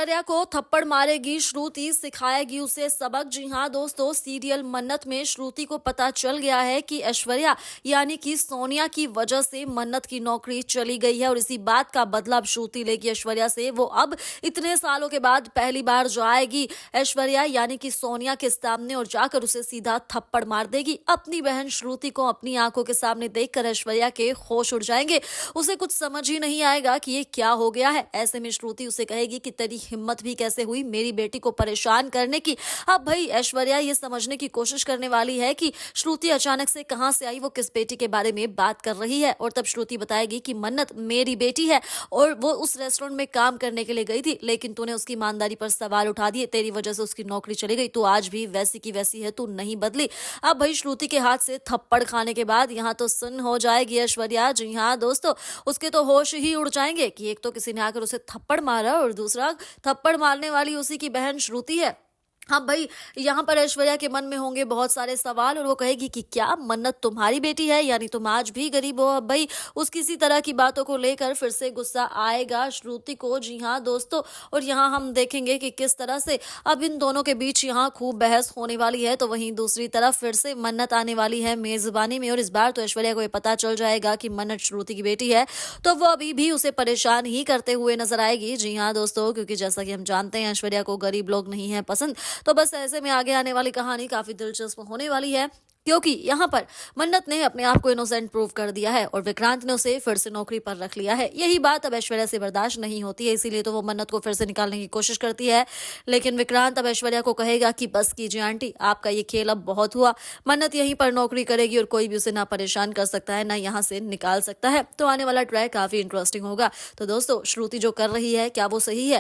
ऐश्वर्या को थप्पड़ मारेगी श्रुति, सिखाएगी उसे सबक। जी हाँ दोस्तों, सीरियल मन्नत में श्रुति को पता चल गया है कि ऐश्वर्या यानी कि सोनिया की वजह से मन्नत की नौकरी चली गई है और इसी बात का बदला अब श्रुति लेगी ऐश्वर्या से। वो अब इतने सालों के बाद पहली बार जाएगी ऐश्वर्या यानी कि सोनिया के सामने और जाकर उसे सीधा थप्पड़ मार देगी। अपनी बहन श्रुति को अपनी आंखों के सामने देखकर ऐश्वर्या के होश उड़ जाएंगे। उसे कुछ समझ ही नहीं आएगा कि ये क्या हो गया है। ऐसे में श्रुति उसे कहेगी कि तेरी हिम्मत भी कैसे हुई मेरी बेटी को परेशान करने की। अब भाई ऐश्वर्या ये समझने की कोशिश करने वाली है कि श्रुति अचानक से कहां से आई, वो किस बेटी के बारे में बात कर रही है। और तब श्रुति बताएगी कि मन्नत मेरी बेटी है और वो उस रेस्टोरेंट में काम करने के लिए गई थी, लेकिन तूने उसकी ईमानदारी पर सवाल उठा दिए, तेरी वजह से उसकी नौकरी चली गई। तू आज भी वैसी की वैसी है, तू नहीं बदली। अब भाई श्रुति के हाथ से थप्पड़ खाने के बाद यहाँ तो सुन हो जाएगी ऐश्वर्या। जी हाँ दोस्तों, उसके तो होश ही उड़ जाएंगे कि एक तो किसी ने आकर उसे थप्पड़ मारा और दूसरा थप्पड़ मारने वाली उसी की बहन श्रुति है। हाँ भाई, यहाँ पर ऐश्वर्या के मन में होंगे बहुत सारे सवाल और वो कहेगी कि क्या मन्नत तुम्हारी बेटी है, यानी तुम आज भी गरीब हो। अब भाई उसकी इसी तरह की बातों को लेकर फिर से गुस्सा आएगा श्रुति को। जी हाँ दोस्तों, और यहाँ हम देखेंगे कि किस तरह से अब इन दोनों के बीच यहाँ खूब बहस होने वाली है। तो वहीं दूसरी तरफ फिर से मन्नत आने वाली है मेजबानी में और इस बार तो ऐश्वर्या को ये पता चल जाएगा कि मन्नत श्रुति की बेटी है, तो वो अभी भी उसे परेशान ही करते हुए नजर आएगी। जी हाँ दोस्तों, क्योंकि जैसा कि हम जानते हैं ऐश्वर्या को गरीब लोग नहीं है पसंद। तो बस ऐसे में आगे आने वाली कहानी काफी दिलचस्प होने वाली है, क्योंकि यहाँ पर मन्नत ने अपने आप को इनोसेंट प्रूव कर दिया है और विक्रांत ने उसे फिर से नौकरी पर रख लिया है। यही बात अब ऐश्वर्या से बर्दाश्त नहीं होती है, इसीलिए तो वो मन्नत को फिर से निकालने की कोशिश करती है। लेकिन विक्रांत अब ऐश्वर्या को कहेगा कि बस कीजिए आंटी, आपका ये खेल अब बहुत हुआ। मन्नत यहीं पर नौकरी करेगी और कोई भी उसे ना परेशान कर सकता है, ना यहाँ से निकाल सकता है। तो आने वाला ट्रैक काफी इंटरेस्टिंग होगा। तो दोस्तों, श्रुति जो कर रही है क्या वो सही है?